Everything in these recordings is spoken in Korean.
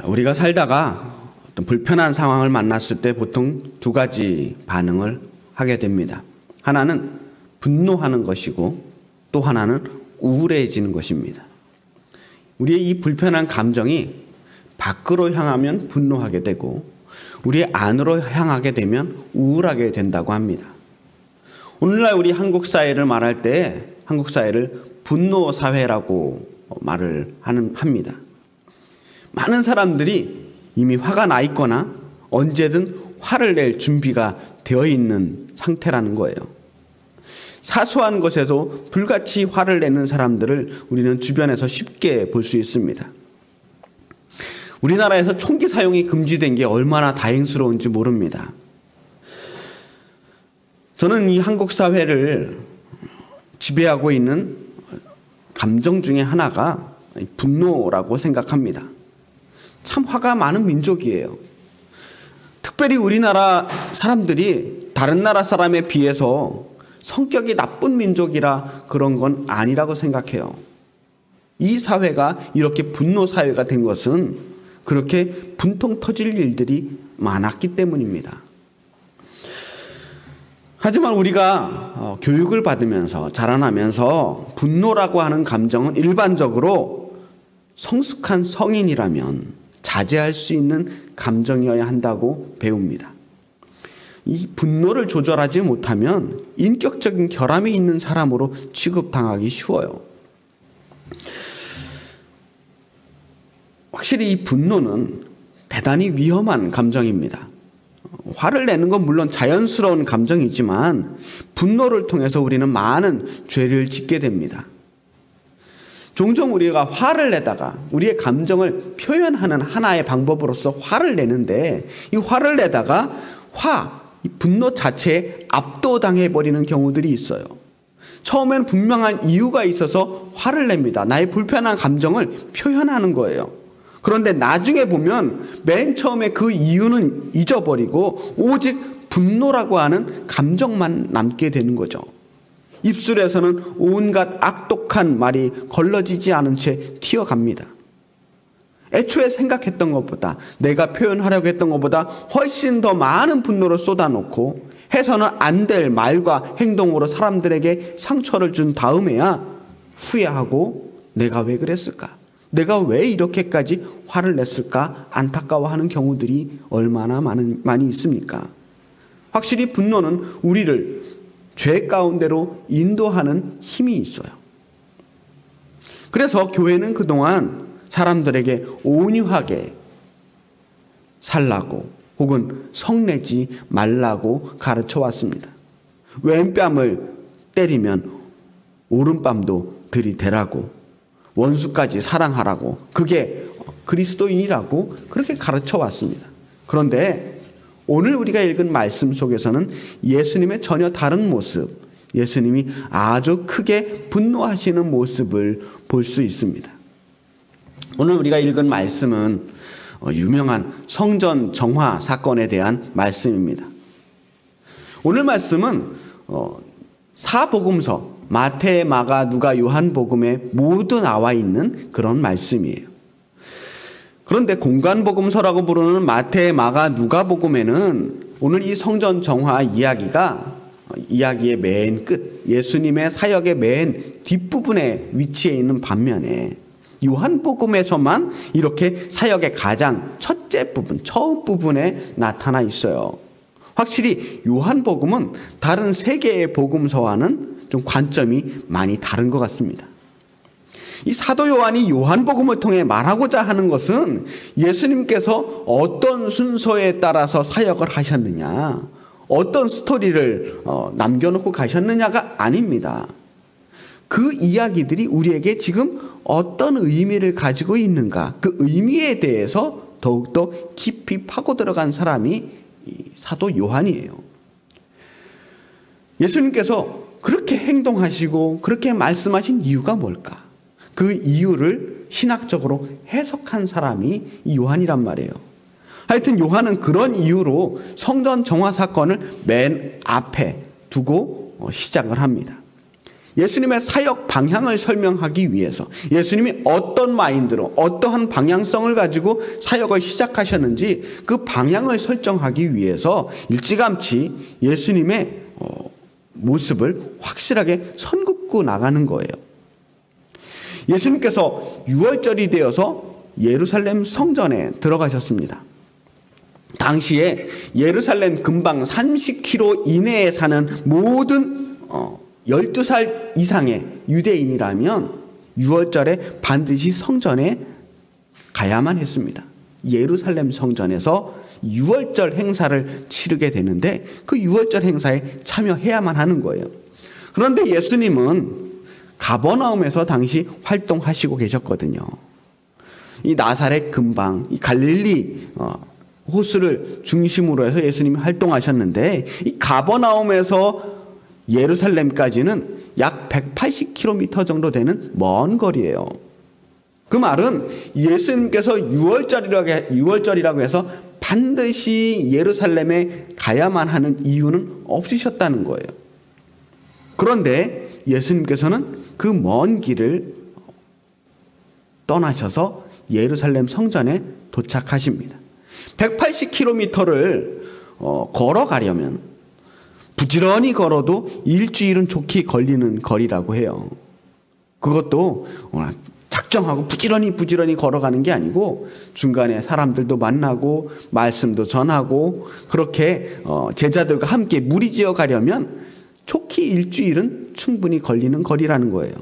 우리가 살다가 어떤 불편한 상황을 만났을 때 보통 두 가지 반응을 하게 됩니다. 하나는 분노하는 것이고 또 하나는 우울해지는 것입니다. 우리의 이 불편한 감정이 밖으로 향하면 분노하게 되고 우리 안으로 향하게 되면 우울하게 된다고 합니다. 오늘날 우리 한국 사회를 말할 때 한국 사회를 분노 사회라고 말을 합니다. 많은 사람들이 이미 화가 나 있거나 언제든 화를 낼 준비가 되어 있는 상태라는 거예요. 사소한 것에도 불같이 화를 내는 사람들을 우리는 주변에서 쉽게 볼 수 있습니다. 우리나라에서 총기 사용이 금지된 게 얼마나 다행스러운지 모릅니다. 저는 이 한국 사회를 지배하고 있는 감정 중에 하나가 분노라고 생각합니다. 참 화가 많은 민족이에요. 특별히 우리나라 사람들이 다른 나라 사람에 비해서 성격이 나쁜 민족이라 그런 건 아니라고 생각해요. 이 사회가 이렇게 분노 사회가 된 것은 그렇게 분통 터질 일들이 많았기 때문입니다. 하지만 우리가 교육을 받으면서 자라나면서 분노라고 하는 감정은 일반적으로 성숙한 성인이라면 자제할 수 있는 감정이어야 한다고 배웁니다. 이 분노를 조절하지 못하면 인격적인 결함이 있는 사람으로 취급당하기 쉬워요. 확실히 이 분노는 대단히 위험한 감정입니다. 화를 내는 건 물론 자연스러운 감정이지만 분노를 통해서 우리는 많은 죄를 짓게 됩니다. 종종 우리가 화를 내다가 우리의 감정을 표현하는 하나의 방법으로서 화를 내는데 이 화를 내다가 이 분노 자체에 압도당해버리는 경우들이 있어요. 처음엔 분명한 이유가 있어서 화를 냅니다. 나의 불편한 감정을 표현하는 거예요. 그런데 나중에 보면 맨 처음에 그 이유는 잊어버리고 오직 분노라고 하는 감정만 남게 되는 거죠. 입술에서는 온갖 악독한 말이 걸러지지 않은 채 튀어갑니다. 애초에 생각했던 것보다 내가 표현하려고 했던 것보다 훨씬 더 많은 분노를 쏟아놓고 해서는 안 될 말과 행동으로 사람들에게 상처를 준 다음에야 후회하고 내가 왜 그랬을까? 내가 왜 이렇게까지 화를 냈을까? 안타까워하는 경우들이 얼마나 많이 있습니까? 확실히 분노는 우리를 죄 가운데로 인도하는 힘이 있어요. 그래서 교회는 그동안 사람들에게 온유하게 살라고 혹은 성내지 말라고 가르쳐 왔습니다. 왼뺨을 때리면 오른뺨도 들이대라고 원수까지 사랑하라고 그게 그리스도인이라고 그렇게 가르쳐 왔습니다. 그런데 오늘 우리가 읽은 말씀 속에서는 예수님의 전혀 다른 모습, 예수님이 아주 크게 분노하시는 모습을 볼 수 있습니다. 오늘 우리가 읽은 말씀은 유명한 성전 정화 사건에 대한 말씀입니다. 오늘 말씀은 사복음서 마태, 마가, 누가, 요한복음에 모두 나와 있는 그런 말씀이에요. 그런데 공간복음서라고 부르는 마태, 마가, 누가복음에는 오늘 이 성전 정화 이야기의 맨 끝, 예수님의 사역의 맨 뒷부분에 위치해 있는 반면에 요한복음에서만 이렇게 사역의 가장 첫째 부분, 처음 부분에 나타나 있어요. 확실히 요한복음은 다른 세 개의 복음서와는 좀 관점이 많이 다른 것 같습니다. 이 사도 요한이 요한복음을 통해 말하고자 하는 것은 예수님께서 어떤 순서에 따라서 사역을 하셨느냐, 어떤 스토리를 남겨놓고 가셨느냐가 아닙니다. 그 이야기들이 우리에게 지금 어떤 의미를 가지고 있는가, 그 의미에 대해서 더욱더 깊이 파고 들어간 사람이 사도 요한이에요. 예수님께서 그렇게 행동하시고 그렇게 말씀하신 이유가 뭘까? 그 이유를 신학적으로 해석한 사람이 요한이란 말이에요. 하여튼 요한은 그런 이유로 성전 정화 사건을 맨 앞에 두고 시작을 합니다. 예수님의 사역 방향을 설명하기 위해서 예수님이 어떤 마인드로 어떠한 방향성을 가지고 사역을 시작하셨는지 그 방향을 설정하기 위해서 일찌감치 예수님의 모습을 확실하게 선긋고 나가는 거예요. 예수님께서 6월절이 되어서 예루살렘 성전에 들어가셨습니다. 당시에 예루살렘 근방 30km 이내에 사는 모든 12살 이상의 유대인이라면 6월절에 반드시 성전에 가야만 했습니다. 예루살렘 성전에서 6월절 행사를 치르게 되는데 그 6월절 행사에 참여해야만 하는 거예요. 그런데 예수님은 가버나움에서 당시 활동하시고 계셨거든요. 이 나사렛 근방, 이 갈릴리 호수를 중심으로 해서 예수님이 활동하셨는데 이 가버나움에서 예루살렘까지는 약 180km 정도 되는 먼 거리예요. 그 말은 예수님께서 6월절이라고 해서 반드시 예루살렘에 가야만 하는 이유는 없으셨다는 거예요. 그런데 예수님께서는 그 먼 길을 떠나셔서 예루살렘 성전에 도착하십니다. 180km를 걸어가려면 부지런히 걸어도 일주일은 좋게 걸리는 거리라고 해요. 그것도 작정하고 부지런히 걸어가는 게 아니고 중간에 사람들도 만나고 말씀도 전하고 그렇게 제자들과 함께 무리지어 가려면 좋게 일주일은 충분히 걸리는 거리라는 거예요.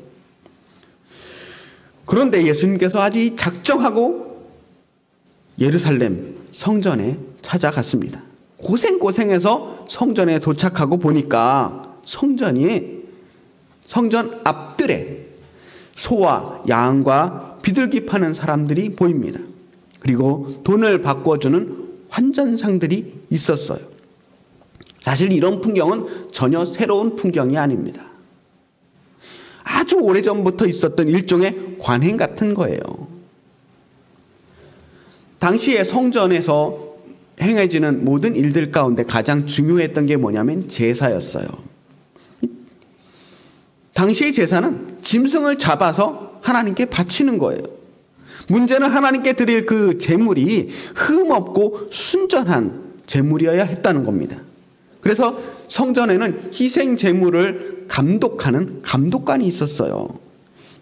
그런데 예수님께서 아주 작정하고 예루살렘 성전에 찾아갔습니다. 고생해서 성전에 도착하고 보니까 성전 앞뜰에 소와 양과 비둘기 파는 사람들이 보입니다. 그리고 돈을 바꿔주는 환전상들이 있었어요. 사실 이런 풍경은 전혀 새로운 풍경이 아닙니다. 아주 오래전부터 있었던 일종의 관행 같은 거예요. 당시에 성전에서 행해지는 모든 일들 가운데 가장 중요했던 게 뭐냐면 제사였어요. 당시의 제사는 짐승을 잡아서 하나님께 바치는 거예요. 문제는 하나님께 드릴 그 제물이 흠없고 순전한 제물이어야 했다는 겁니다. 그래서 성전에는 희생 제물을 감독하는 감독관이 있었어요.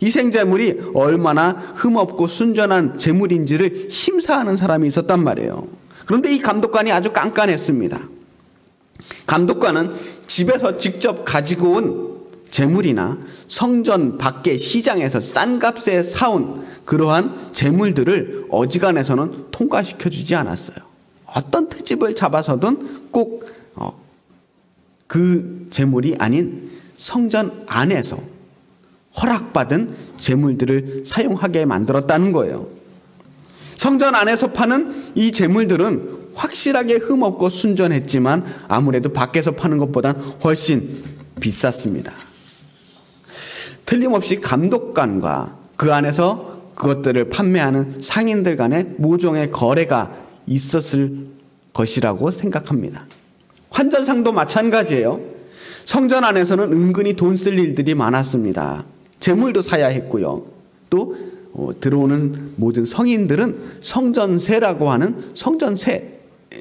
희생 제물이 얼마나 흠없고 순전한 제물인지를 심사하는 사람이 있었단 말이에요. 그런데 이 감독관이 아주 깐깐했습니다. 감독관은 집에서 직접 가지고 온 제물이나 성전 밖에 시장에서 싼 값에 사온 그러한 제물들을 어지간해서는 통과시켜주지 않았어요. 어떤 트집을 잡아서든 꼭 그 제물이 아닌 성전 안에서 허락받은 제물들을 사용하게 만들었다는 거예요. 성전 안에서 파는 이 제물들은 확실하게 흠없고 순전했지만 아무래도 밖에서 파는 것보단 훨씬 비쌌습니다. 틀림없이 감독관과 그 안에서 그것들을 판매하는 상인들 간의 모종의 거래가 있었을 것이라고 생각합니다. 환전상도 마찬가지예요. 성전 안에서는 은근히 돈 쓸 일들이 많았습니다. 제물도 사야 했고요. 또 들어오는 모든 성인들은 성전세라고 하는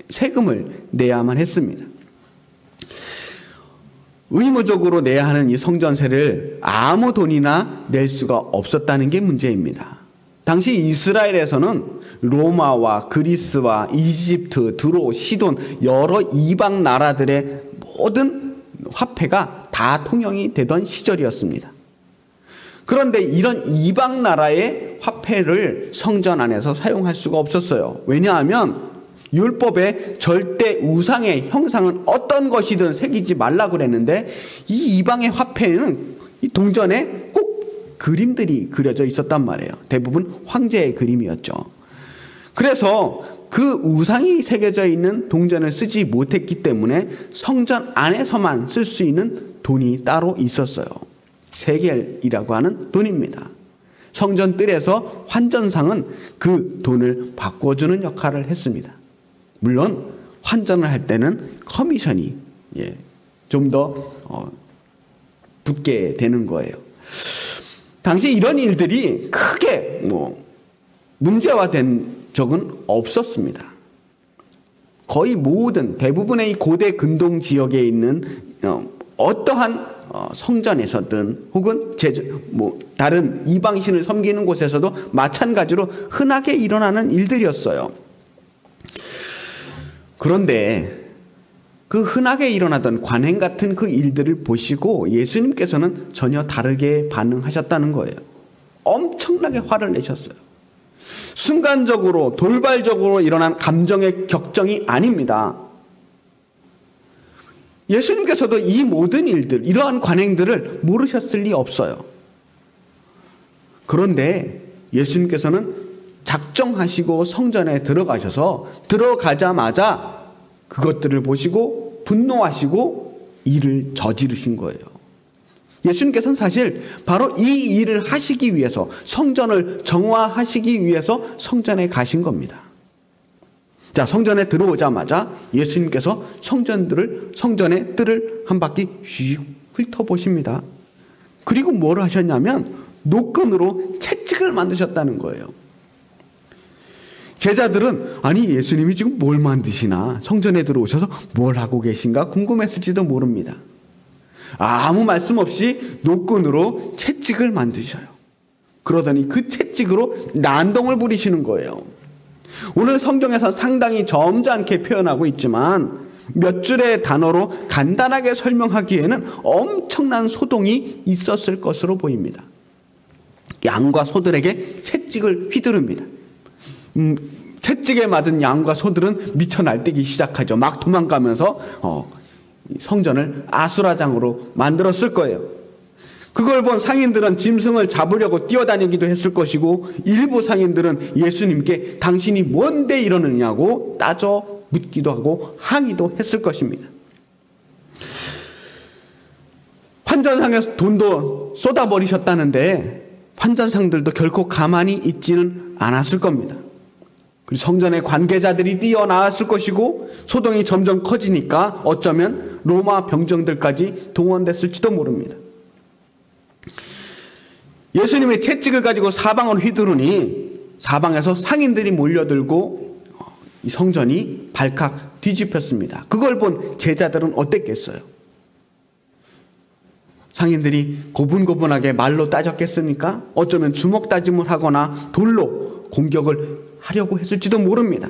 세금을 내야만 했습니다. 의무적으로 내야 하는 이 성전세를 아무 돈이나 낼 수가 없었다는 게 문제입니다. 당시 이스라엘에서는 로마와 그리스와 이집트, 드로, 시돈 여러 이방 나라들의 모든 화폐가 다 통용이 되던 시절이었습니다. 그런데 이런 이방 나라의 화폐를 성전 안에서 사용할 수가 없었어요. 왜냐하면 율법에 절대 우상의 형상은 어떤 것이든 새기지 말라고 그랬는데 이 이방의 화폐는 이 동전에 꼭 그림들이 그려져 있었단 말이에요. 대부분 황제의 그림이었죠. 그래서 그 우상이 새겨져 있는 동전을 쓰지 못했기 때문에 성전 안에서만 쓸 수 있는 돈이 따로 있었어요. 세겔이라고 하는 돈입니다. 성전 뜰에서 환전상은 그 돈을 바꿔주는 역할을 했습니다. 물론 환전을 할 때는 커미션이 좀 더 붙게 되는 거예요. 당시 이런 일들이 크게 문제화된 적은 없었습니다. 거의 모든 대부분의 이 고대 근동 지역에 있는 어떠한 성전에서든 혹은 다른 이방신을 섬기는 곳에서도 마찬가지로 흔하게 일어나는 일들이었어요. 그런데 그 흔하게 일어나던 관행 같은 그 일들을 보시고 예수님께서는 전혀 다르게 반응하셨다는 거예요. 엄청나게 화를 내셨어요. 순간적으로 돌발적으로 일어난 감정의 격정이 아닙니다. 예수님께서도 이 모든 일들, 이러한 관행들을 모르셨을 리 없어요. 그런데 예수님께서는 작정하시고 성전에 들어가자마자 그것들을 보시고 분노하시고 일을 저지르신 거예요. 예수님께서는 사실 바로 이 일을 하시기 위해서, 성전을 정화하시기 위해서 성전에 가신 겁니다. 자, 성전에 들어오자마자 예수님께서 성전의 뜰을 한 바퀴 휙 훑어보십니다. 그리고 뭘 하셨냐면 노끈으로 채찍을 만드셨다는 거예요. 제자들은 아니 예수님이 지금 뭘 만드시나, 성전에 들어오셔서 뭘 하고 계신가 궁금했을지도 모릅니다. 아무 말씀 없이 노끈으로 채찍을 만드셔요. 그러더니 그 채찍으로 난동을 부리시는 거예요. 오늘 성경에서 상당히 점잖게 표현하고 있지만 몇 줄의 단어로 간단하게 설명하기에는 엄청난 소동이 있었을 것으로 보입니다. 양과 소들에게 채찍을 휘두릅니다. 채찍에 맞은 양과 소들은 미쳐 날뛰기 시작하죠. 막 도망가면서 성전을 아수라장으로 만들었을 거예요. 그걸 본 상인들은 짐승을 잡으려고 뛰어다니기도 했을 것이고, 일부 상인들은 예수님께 당신이 뭔데 이러느냐고 따져 묻기도 하고 항의도 했을 것입니다. 환전상에서 돈도 쏟아버리셨다는데 환전상들도 결코 가만히 있지는 않았을 겁니다. 그리고 성전의 관계자들이 뛰어나왔을 것이고, 소동이 점점 커지니까 어쩌면 로마 병정들까지 동원됐을지도 모릅니다. 예수님의 채찍을 가지고 사방을 휘두르니 사방에서 상인들이 몰려들고 이 성전이 발칵 뒤집혔습니다. 그걸 본 제자들은 어땠겠어요? 상인들이 고분고분하게 말로 따졌겠습니까? 어쩌면 주먹 다짐을 하거나 돌로 공격을 하려고 했을지도 모릅니다.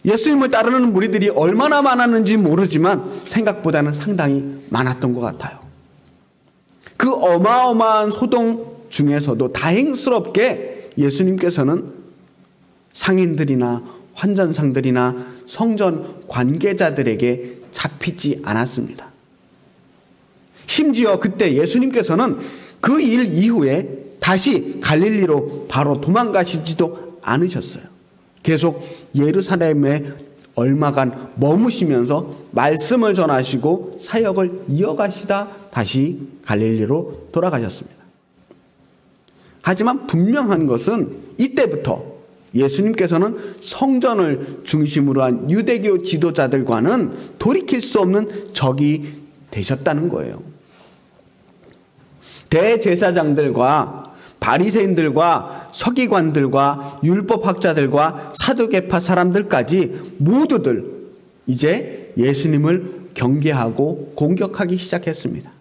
예수님을 따르는 무리들이 얼마나 많았는지 모르지만 생각보다는 상당히 많았던 것 같아요. 그 어마어마한 소동 중에서도 다행스럽게 예수님께서는 상인들이나 환전상들이나 성전 관계자들에게 잡히지 않았습니다. 심지어 그때 예수님께서는 그 일 이후에 다시 갈릴리로 바로 도망가시지도 않으셨어요. 계속 예루살렘에 얼마간 머무시면서 말씀을 전하시고 사역을 이어가시다 다시 갈릴리로 돌아가셨습니다. 하지만 분명한 것은 이때부터 예수님께서는 성전을 중심으로 한 유대교 지도자들과는 돌이킬 수 없는 적이 되셨다는 거예요. 대제사장들과 바리새인들과 서기관들과 율법학자들과 사두개파 사람들까지 모두들 이제 예수님을 경계하고 공격하기 시작했습니다.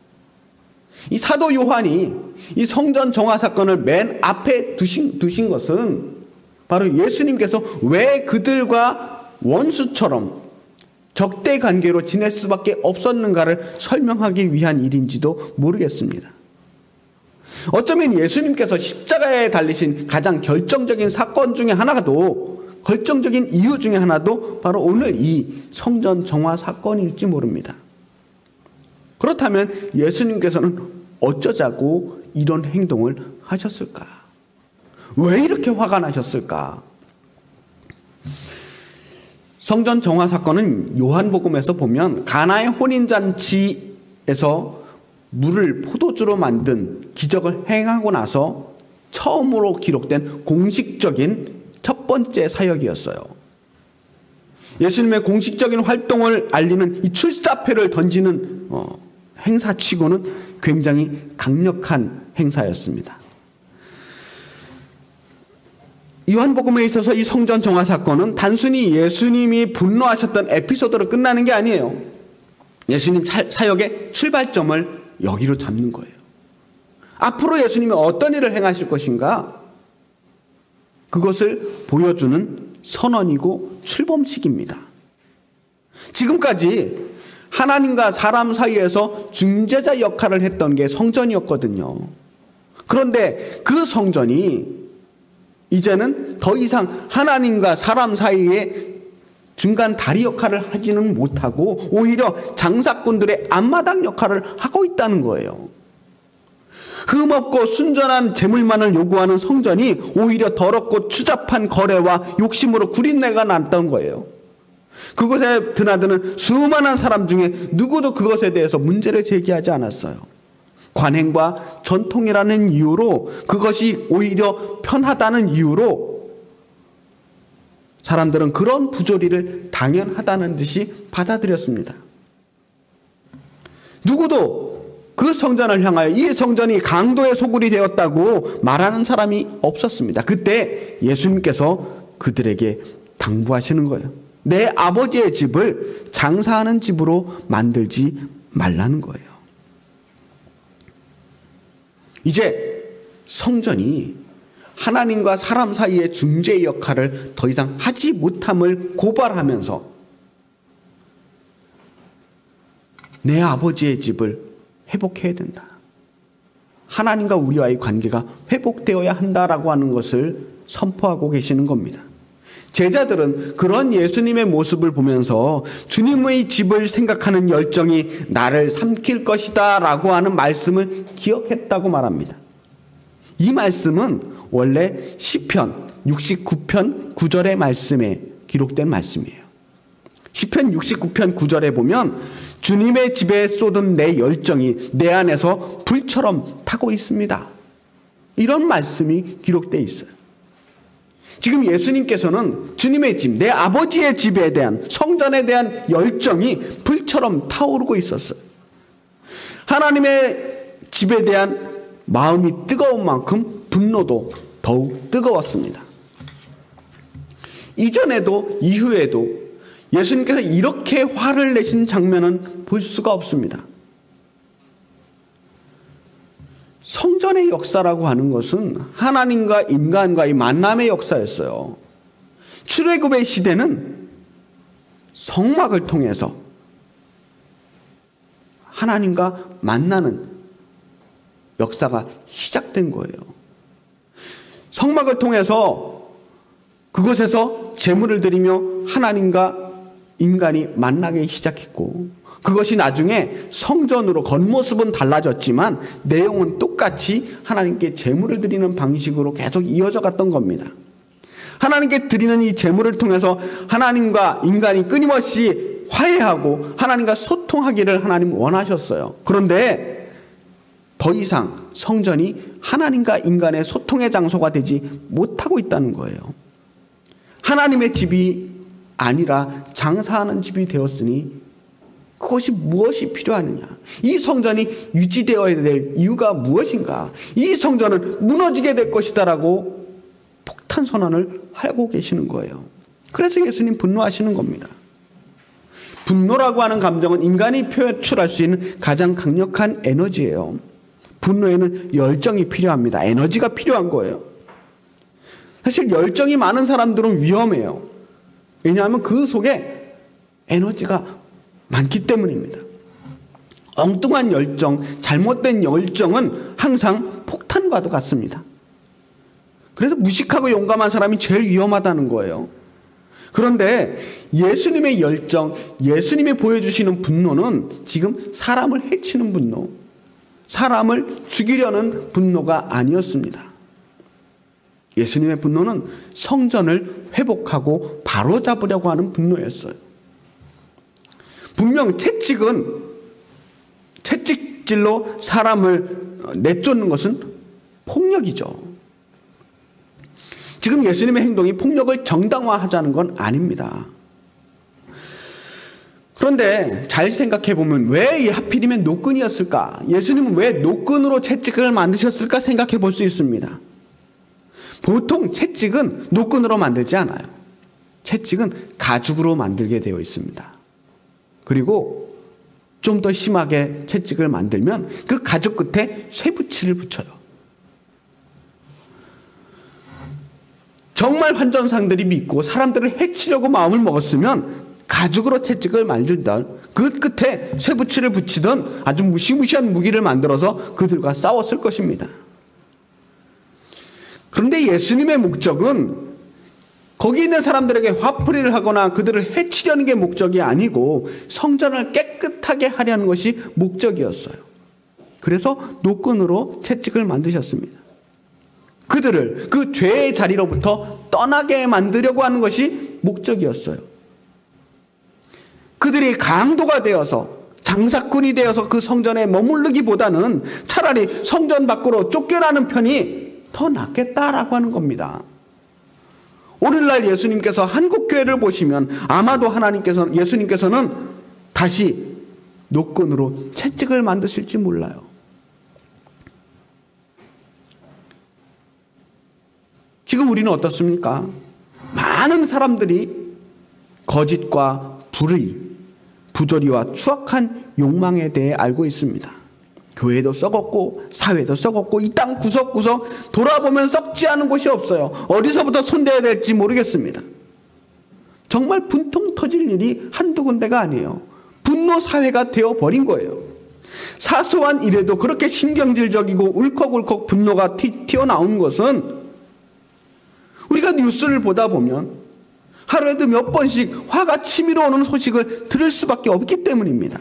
이 사도 요한이 이 성전 정화 사건을 맨 앞에 두신 것은 바로 예수님께서 왜 그들과 원수처럼 적대 관계로 지낼 수밖에 없었는가를 설명하기 위한 일인지도 모르겠습니다. 어쩌면 예수님께서 십자가에 달리신 가장 결정적인 사건 중에 하나도, 결정적인 이유 중에 하나도 바로 오늘 이 성전 정화 사건일지 모릅니다. 그렇다면 예수님께서는 어쩌자고 이런 행동을 하셨을까? 왜 이렇게 화가 나셨을까? 성전 정화 사건은 요한복음에서 보면 가나의 혼인잔치에서 물을 포도주로 만든 기적을 행하고 나서 처음으로 기록된 공식적인 첫 번째 사역이었어요. 예수님의 공식적인 활동을 알리는 이 출사표를 던지는 행사치고는 굉장히 강력한 행사였습니다. 요한복음에 있어서 이 성전 정화 사건은 단순히 예수님이 분노하셨던 에피소드로 끝나는 게 아니에요. 예수님 사역의 출발점을 여기로 잡는 거예요. 앞으로 예수님이 어떤 일을 행하실 것인가? 그것을 보여주는 선언이고 출범식입니다. 지금까지 하나님과 사람 사이에서 중재자 역할을 했던 게 성전이었거든요. 그런데 그 성전이 이제는 더 이상 하나님과 사람 사이에 중간 다리 역할을 하지는 못하고 오히려 장사꾼들의 앞마당 역할을 하고 있다는 거예요. 흠없고 순전한 재물만을 요구하는 성전이 오히려 더럽고 추잡한 거래와 욕심으로 구린내가 났던 거예요. 그곳에 드나드는 수많은 사람 중에 누구도 그것에 대해서 문제를 제기하지 않았어요. 관행과 전통이라는 이유로, 그것이 오히려 편하다는 이유로 사람들은 그런 부조리를 당연하다는 듯이 받아들였습니다. 누구도 그 성전을 향하여 이 성전이 강도의 소굴이 되었다고 말하는 사람이 없었습니다. 그때 예수님께서 그들에게 당부하시는 거예요. 내 아버지의 집을 장사하는 집으로 만들지 말라는 거예요. 이제 성전이 하나님과 사람 사이의 중재 역할을 더 이상 하지 못함을 고발하면서 내 아버지의 집을 회복해야 된다. 하나님과 우리와의 관계가 회복되어야 한다라고 하는 것을 선포하고 계시는 겁니다. 제자들은 그런 예수님의 모습을 보면서 주님의 집을 생각하는 열정이 나를 삼킬 것이다 라고 하는 말씀을 기억했다고 말합니다. 이 말씀은 원래 시편 69편 9절의 말씀에 기록된 말씀이에요. 시편 69편 9절에 보면 주님의 집에 쏟은 내 열정이 내 안에서 불처럼 타고 있습니다. 이런 말씀이 기록되어 있어요. 지금 예수님께서는 주님의 집, 내 아버지의 집에 대한, 성전에 대한 열정이 불처럼 타오르고 있었어요. 하나님의 집에 대한 마음이 뜨거운 만큼 분노도 더욱 뜨거웠습니다. 이전에도 이후에도 예수님께서 이렇게 화를 내신 장면은 볼 수가 없습니다. 성전의 역사라고 하는 것은 하나님과 인간과의 만남의 역사였어요. 출애굽의 시대는 성막을 통해서 하나님과 만나는 역사가 시작된 거예요. 성막을 통해서 그곳에서 제물을 드리며 하나님과 인간이 만나기 시작했고, 그것이 나중에 성전으로 겉모습은 달라졌지만 내용은 똑같이 하나님께 제물을 드리는 방식으로 계속 이어져 갔던 겁니다. 하나님께 드리는 이 제물을 통해서 하나님과 인간이 끊임없이 화해하고 하나님과 소통하기를 하나님 원하셨어요. 그런데 더 이상 성전이 하나님과 인간의 소통의 장소가 되지 못하고 있다는 거예요. 하나님의 집이 아니라 장사하는 집이 되었으니 그것이 무엇이 필요하느냐? 이 성전이 유지되어야 될 이유가 무엇인가? 이 성전은 무너지게 될 것이다라고 폭탄 선언을 하고 계시는 거예요. 그래서 예수님 분노하시는 겁니다. 분노라고 하는 감정은 인간이 표출할 수 있는 가장 강력한 에너지예요. 분노에는 열정이 필요합니다. 에너지가 필요한 거예요. 사실 열정이 많은 사람들은 위험해요. 왜냐하면 그 속에 에너지가 많기 때문입니다. 엉뚱한 열정, 잘못된 열정은 항상 폭탄과도 같습니다. 그래서 무식하고 용감한 사람이 제일 위험하다는 거예요. 그런데 예수님의 열정, 예수님이 보여주시는 분노는 지금 사람을 해치는 분노, 사람을 죽이려는 분노가 아니었습니다. 예수님의 분노는 성전을 회복하고 바로잡으려고 하는 분노였어요. 분명 채찍질로 사람을 내쫓는 것은 폭력이죠. 지금 예수님의 행동이 폭력을 정당화하자는 건 아닙니다. 그런데 잘 생각해 보면 왜 하필이면 노끈이었을까? 예수님은 왜 노끈으로 채찍을 만드셨을까 생각해 볼 수 있습니다. 보통 채찍은 노끈으로 만들지 않아요. 채찍은 가죽으로 만들게 되어 있습니다. 그리고 좀 더 심하게 채찍을 만들면 그 가죽 끝에 쇠붙이를 붙여요. 정말 환전상들이 믿고 사람들을 해치려고 마음을 먹었으면 가죽으로 채찍을 만들던 그 끝에 쇠붙이를 붙이던 아주 무시무시한 무기를 만들어서 그들과 싸웠을 것입니다. 그런데 예수님의 목적은 거기 있는 사람들에게 화풀이를 하거나 그들을 해치려는 게 목적이 아니고 성전을 깨끗하게 하려는 것이 목적이었어요. 그래서 노끈으로 채찍을 만드셨습니다. 그들을 그 죄의 자리로부터 떠나게 만들려고 하는 것이 목적이었어요. 그들이 강도가 되어서 장사꾼이 되어서 그 성전에 머무르기보다는 차라리 성전 밖으로 쫓겨나는 편이 더 낫겠다라고 하는 겁니다. 오늘날 예수님께서 한국교회를 보시면 아마도 예수님께서는 다시 노끈으로 채찍을 만드실지 몰라요. 지금 우리는 어떻습니까? 많은 사람들이 거짓과 불의, 부조리와 추악한 욕망에 대해 알고 있습니다. 교회도 썩었고 사회도 썩었고 이 땅 구석구석 돌아보면 썩지 않은 곳이 없어요. 어디서부터 손대야 될지 모르겠습니다. 정말 분통 터질 일이 한두 군데가 아니에요. 분노 사회가 되어버린 거예요. 사소한 일에도 그렇게 신경질적이고 울컥울컥 분노가 튀어나오는 것은 우리가 뉴스를 보다 보면 하루에도 몇 번씩 화가 치밀어 오는 소식을 들을 수밖에 없기 때문입니다.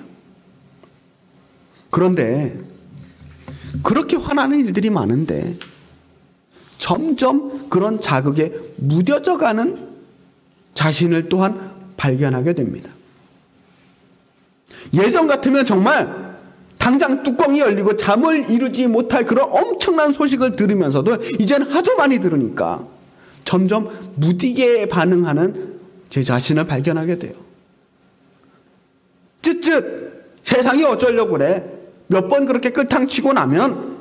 그런데 그렇게 화나는 일들이 많은데 점점 그런 자극에 무뎌져가는 자신을 또한 발견하게 됩니다. 예전 같으면 정말 당장 뚜껑이 열리고 잠을 이루지 못할 그런 엄청난 소식을 들으면서도 이젠 하도 많이 들으니까 점점 무디게 반응하는 제 자신을 발견하게 돼요. 쯧쯧 세상이 어쩌려고 그래. 몇 번 그렇게 끌탕 치고 나면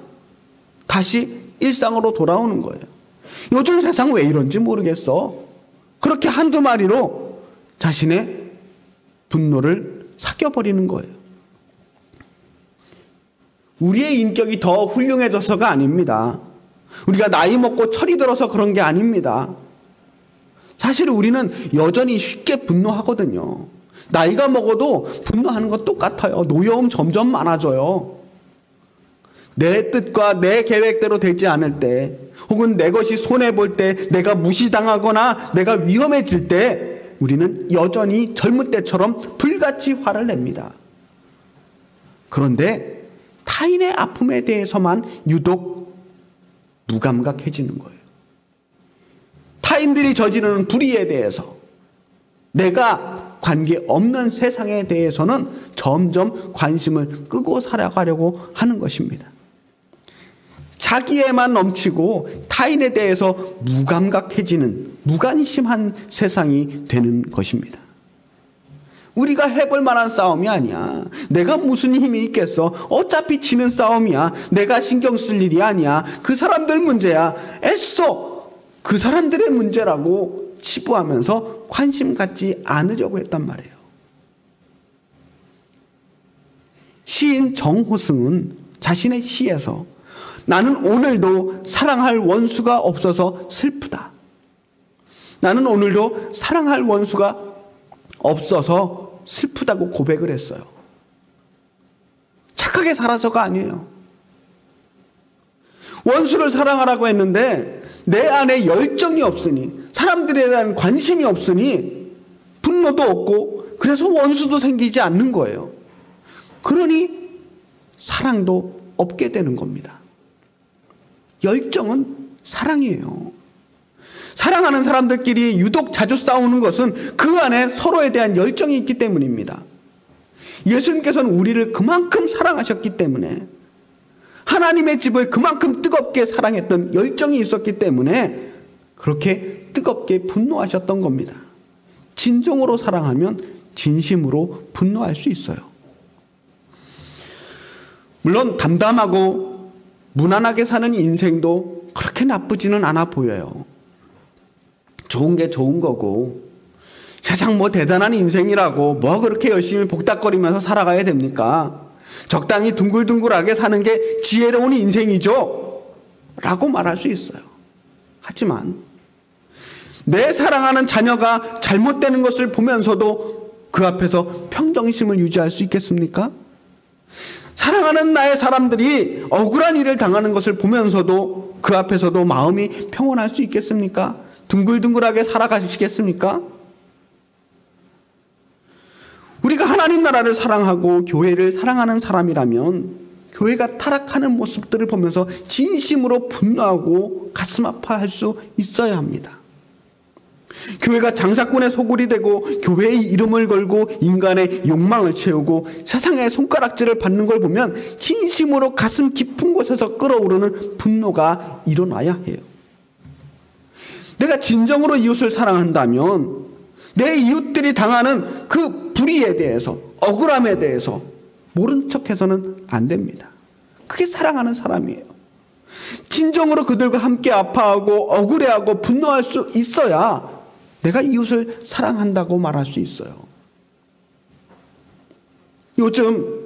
다시 일상으로 돌아오는 거예요. 요즘 세상 왜 이런지 모르겠어. 그렇게 한두 마리로 자신의 분노를 삭혀버리는 거예요. 우리의 인격이 더 훌륭해져서가 아닙니다. 우리가 나이 먹고 철이 들어서 그런 게 아닙니다. 사실 우리는 여전히 쉽게 분노하거든요. 나이가 먹어도 분노하는 거 똑같아요. 노여움 점점 많아져요. 내 뜻과 내 계획대로 되지 않을 때, 혹은 내 것이 손해볼 때, 내가 무시당하거나 내가 위험해질 때 우리는 여전히 젊은 때처럼 불같이 화를 냅니다. 그런데 타인의 아픔에 대해서만 유독 무감각해지는 거예요. 타인들이 저지르는 불의에 대해서, 내가 관계없는 세상에 대해서는 점점 관심을 끄고 살아가려고 하는 것입니다. 자기에만 넘치고 타인에 대해서 무감각해지는 무관심한 세상이 되는 것입니다. 우리가 해볼 만한 싸움이 아니야. 내가 무슨 힘이 있겠어. 어차피 지는 싸움이야. 내가 신경 쓸 일이 아니야. 그 사람들 문제야. 애써 그 사람들의 문제라고 치부하면서 관심 갖지 않으려고 했단 말이에요. 시인 정호승은 자신의 시에서 나는 오늘도 사랑할 원수가 없어서 슬프다. 나는 오늘도 사랑할 원수가 없어서 슬프다고 고백을 했어요. 착하게 살아서가 아니에요. 원수를 사랑하라고 했는데 내 안에 열정이 없으니, 사람들에 대한 관심이 없으니 분노도 없고 그래서 원수도 생기지 않는 거예요. 그러니 사랑도 없게 되는 겁니다. 열정은 사랑이에요. 사랑하는 사람들끼리 유독 자주 싸우는 것은 그 안에 서로에 대한 열정이 있기 때문입니다. 예수님께서는 우리를 그만큼 사랑하셨기 때문에, 하나님의 집을 그만큼 뜨겁게 사랑했던 열정이 있었기 때문에 그렇게 뜨겁게 분노하셨던 겁니다. 진정으로 사랑하면 진심으로 분노할 수 있어요. 물론 담담하고 무난하게 사는 인생도 그렇게 나쁘지는 않아 보여요. 좋은 게 좋은 거고, 세상 뭐 대단한 인생이라고 뭐 그렇게 열심히 복닥거리면서 살아가야 됩니까? 적당히 둥글둥글하게 사는 게 지혜로운 인생이죠 라고 말할 수 있어요. 하지만 내 사랑하는 자녀가 잘못되는 것을 보면서도 그 앞에서 평정심을 유지할 수 있겠습니까? 사랑하는 나의 사람들이 억울한 일을 당하는 것을 보면서도 그 앞에서도 마음이 평온할 수 있겠습니까? 둥글둥글하게 살아가시겠습니까? 우리가 하나님 나라를 사랑하고 교회를 사랑하는 사람이라면 교회가 타락하는 모습들을 보면서 진심으로 분노하고 가슴 아파할 수 있어야 합니다. 교회가 장사꾼의 소굴이 되고 교회의 이름을 걸고 인간의 욕망을 채우고 세상의 손가락질을 받는 걸 보면 진심으로 가슴 깊은 곳에서 끓어오르는 분노가 일어나야 해요. 내가 진정으로 이웃을 사랑한다면 내 이웃들이 당하는 그 불의에 대해서, 억울함에 대해서 모른 척해서는 안 됩니다. 그게 사랑하는 사람이에요. 진정으로 그들과 함께 아파하고 억울해하고 분노할 수 있어야 내가 이웃을 사랑한다고 말할 수 있어요. 요즘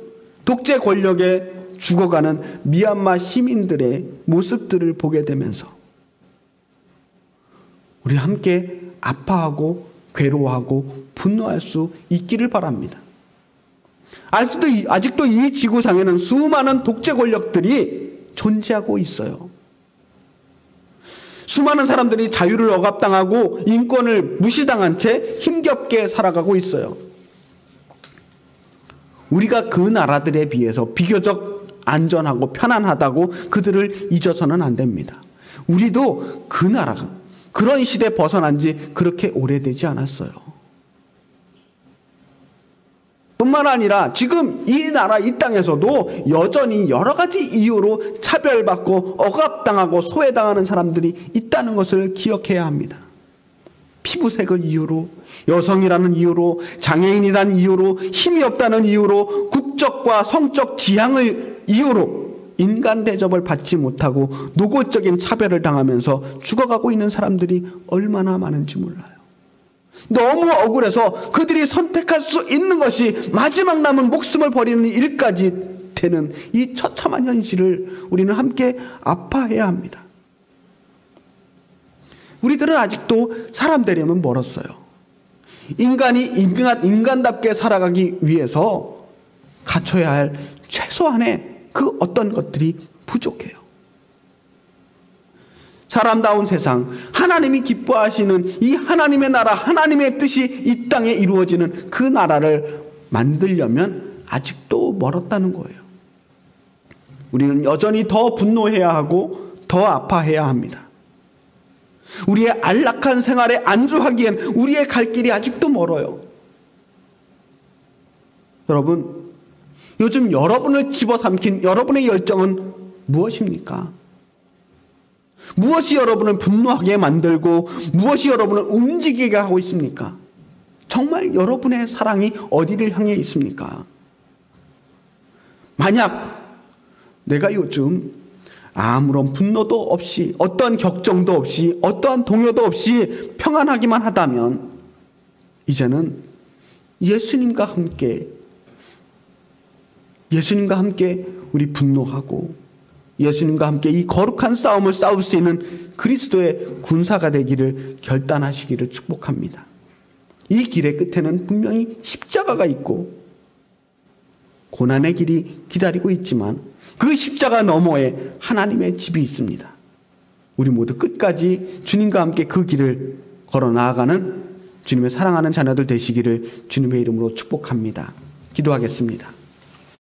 독재 권력에 죽어가는 미얀마 시민들의 모습들을 보게 되면서 우리 함께 아파하고 괴로워하고 분노할 수 있기를 바랍니다. 아직도 이 지구상에는 수많은 독재 권력들이 존재하고 있어요. 수많은 사람들이 자유를 억압당하고 인권을 무시당한 채 힘겹게 살아가고 있어요. 우리가 그 나라들에 비해서 비교적 안전하고 편안하다고 그들을 잊어서는 안 됩니다. 우리도 그 나라가 그런 시대에 벗어난 지 그렇게 오래되지 않았어요. 뿐만 아니라 지금 이 나라 이 땅에서도 여전히 여러 가지 이유로 차별받고 억압당하고 소외당하는 사람들이 있다는 것을 기억해야 합니다. 피부색을 이유로, 여성이라는 이유로, 장애인이라는 이유로, 힘이 없다는 이유로, 국적과 성적 지향을 이유로 인간 대접을 받지 못하고 노골적인 차별을 당하면서 죽어가고 있는 사람들이 얼마나 많은지 몰라요. 너무 억울해서 그들이 선택할 수 있는 것이 마지막 남은 목숨을 버리는 일까지 되는 이 처참한 현실을 우리는 함께 아파해야 합니다. 우리들은 아직도 사람 되려면 멀었어요. 인간이 인간답게 살아가기 위해서 갖춰야 할 최소한의 그 어떤 것들이 부족해요. 사람다운 세상, 하나님이 기뻐하시는 이 하나님의 나라, 하나님의 뜻이 이 땅에 이루어지는 그 나라를 만들려면 아직도 멀었다는 거예요. 우리는 여전히 더 분노해야 하고 더 아파해야 합니다. 우리의 안락한 생활에 안주하기엔 우리의 갈 길이 아직도 멀어요. 여러분, 요즘 여러분을 집어삼킨 여러분의 열정은 무엇입니까? 무엇이 여러분을 분노하게 만들고 무엇이 여러분을 움직이게 하고 있습니까? 정말 여러분의 사랑이 어디를 향해 있습니까? 만약 내가 요즘 아무런 분노도 없이 어떠한 격정도 없이 어떠한 동요도 없이 평안하기만 하다면 이제는 예수님과 함께 우리 분노하고 예수님과 함께 이 거룩한 싸움을 싸울 수 있는 그리스도의 군사가 되기를 결단하시기를 축복합니다. 이 길의 끝에는 분명히 십자가가 있고 고난의 길이 기다리고 있지만 그 십자가 너머에 하나님의 집이 있습니다. 우리 모두 끝까지 주님과 함께 그 길을 걸어 나아가는 주님의 사랑하는 자녀들 되시기를 주님의 이름으로 축복합니다. 기도하겠습니다.